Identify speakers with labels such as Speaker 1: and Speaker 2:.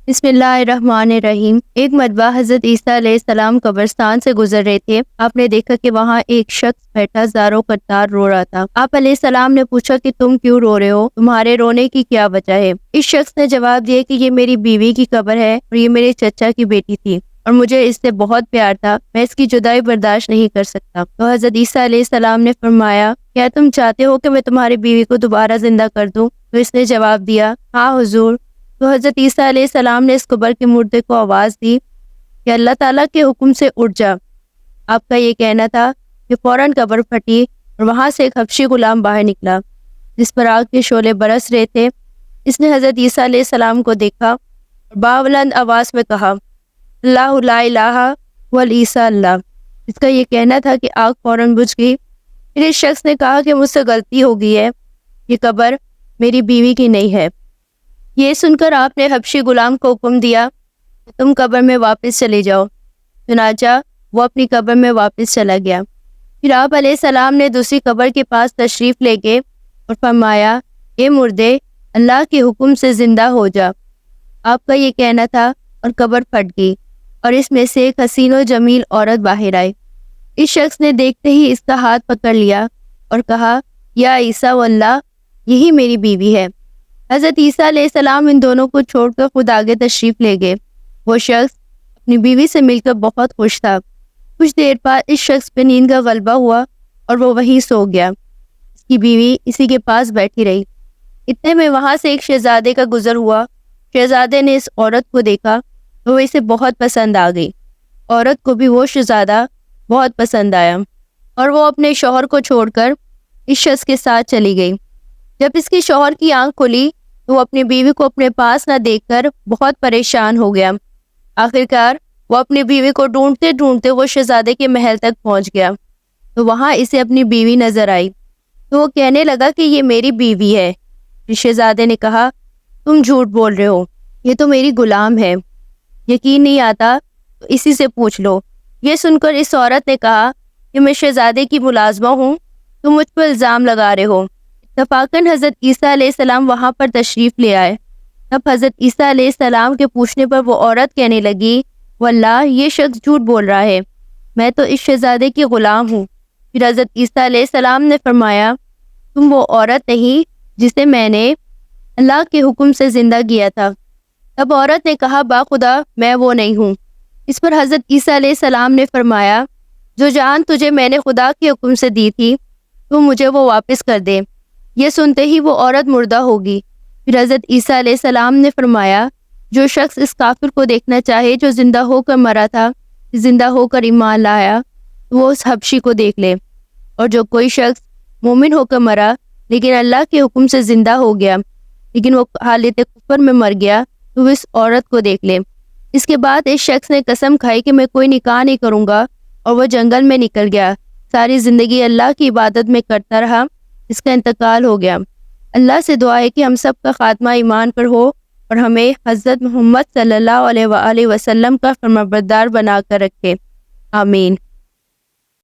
Speaker 1: بسم اللہ الرحمن الرحیم۔ ایک مرتبہ حضرت عیسیٰ علیہ السلام قبرستان سے گزر رہے تھے۔ آپ نے دیکھا کہ وہاں ایک شخص بیٹھا زاروں قطار رو رہا تھا۔ آپ علیہ السلام نے پوچھا کہ تم کیوں رو رہے ہو؟ تمہارے رونے کی کیا وجہ ہے؟ اس شخص نے جواب دیا کہ یہ میری بیوی کی قبر ہے اور یہ میرے چچا کی بیٹی تھی اور مجھے اس سے بہت پیار تھا، میں اس کی جدائی برداشت نہیں کر سکتا۔ تو حضرت عیسیٰ علیہ السلام نے فرمایا، کیا تم چاہتے ہو کہ میں تمہاری بیوی کو دوبارہ زندہ کر دوں؟ تو اس نے جواب دیا، ہاں حضور۔ تو حضرت عیسیٰ علیہ السلام نے اس قبر کے مردے کو آواز دی کہ اللہ تعالیٰ کے حکم سے اٹھ جا۔ آپ کا یہ کہنا تھا کہ فوراً قبر پھٹی اور وہاں سے ایک حبشی غلام باہر نکلا جس پر آگ کے شعلے برس رہے تھے۔ اس نے حضرت عیسیٰ علیہ السلام کو دیکھا اور بلند آواز میں کہا، اللہ لا الہ والعیسیٰ اللہ۔ اس کا یہ کہنا تھا کہ آگ فوراً بجھ گئی۔ پھر اس شخص نے کہا کہ مجھ سے غلطی ہو گئی ہے، یہ قبر میری بیوی کی نہیں ہے۔ یہ سن کر آپ نے حبشی غلام کو حکم دیا کہ تم قبر میں واپس چلے جاؤ۔ چنانچہ وہ اپنی قبر میں واپس چلا گیا۔ پھر آپ علیہ السلام نے دوسری قبر کے پاس تشریف لے گئے اور فرمایا، اے مردے، اللہ کے حکم سے زندہ ہو جا۔ آپ کا یہ کہنا تھا اور قبر پھٹ گئی اور اس میں سے ایک حسین و جمیل عورت باہر آئی۔ اس شخص نے دیکھتے ہی اس کا ہاتھ پکڑ لیا اور کہا، یا عیسیٰ واللہ، یہی میری بیوی ہے۔ حضرت عیسیٰ علیہ السلام ان دونوں کو چھوڑ کر خود آگے تشریف لے گئے۔ وہ شخص اپنی بیوی سے مل کر بہت خوش تھا۔ کچھ دیر بعد اس شخص پہ نیند کا غلبہ ہوا اور وہ وہیں سو گیا۔ اس کی بیوی اسی کے پاس بیٹھی رہی۔ اتنے میں وہاں سے ایک شہزادے کا گزر ہوا۔ شہزادے نے اس عورت کو دیکھا تو وہ اسے بہت پسند آ گئی۔ عورت کو بھی وہ شہزادہ بہت پسند آیا اور وہ اپنے شوہر کو چھوڑ کر اس شخص کے ساتھ چلی گئی۔ جب اس کے شوہر کی آنکھ کھلی تو وہ اپنی بیوی کو اپنے پاس نہ دیکھ کر بہت پریشان ہو گیا۔ آخرکار وہ اپنی بیوی کو ڈھونڈتے ڈھونڈتے وہ شہزادے کے محل تک پہنچ گیا تو وہاں اسے اپنی بیوی نظر آئی تو وہ کہنے لگا کہ یہ میری بیوی ہے۔ شہزادے نے کہا، تم جھوٹ بول رہے ہو، یہ تو میری غلام ہے، یقین نہیں آتا تو اسی سے پوچھ لو۔ یہ سن کر اس عورت نے کہا کہ میں شہزادے کی ملازمہ ہوں، تم مجھ پر الزام لگا رہے ہو۔ اتفاقاً حضرت عیسیٰ علیہ السلام وہاں پر تشریف لے آئے۔ تب حضرت عیسیٰ علیہ السلام کے پوچھنے پر وہ عورت کہنے لگی، واللہ یہ شخص جھوٹ بول رہا ہے، میں تو اس شہزادے کی غلام ہوں۔ پھر حضرت عیسیٰ علیہ السلام نے فرمایا، تم وہ عورت نہیں جسے میں نے اللہ کے حکم سے زندہ کیا تھا۔ تب عورت نے کہا، باخدا میں وہ نہیں ہوں۔ اس پر حضرت عیسیٰ علیہ السلام نے فرمایا، جو جان تجھے میں نے خدا کے حکم سے دی تھی تو مجھے وہ واپس کر دے۔ یہ سنتے ہی وہ عورت مردہ ہوگی۔ پھر حضرت عیسیٰ علیہ السلام نے فرمایا، جو شخص اس کافر کو دیکھنا چاہے جو زندہ ہو کر مرا تھا، زندہ ہو کر ایمان لایا، وہ اس حبشی کو دیکھ لے، اور جو کوئی شخص مومن ہو کر مرا لیکن اللہ کے حکم سے زندہ ہو گیا لیکن وہ حالت کفر میں مر گیا تو وہ اس عورت کو دیکھ لے۔ اس کے بعد اس شخص نے قسم کھائی کہ میں کوئی نکاح نہیں کروں گا اور وہ جنگل میں نکل گیا۔ ساری زندگی اللہ کی عبادت میں کرتا رہا، اس کا انتقال ہو گیا۔ اللہ سے دعا ہے کہ ہم سب کا خاتمہ ایمان پر ہو اور ہمیں حضرت محمد صلی اللہ علیہ وآلہ وسلم کا فرمانبردار بنا کر رکھے، آمین۔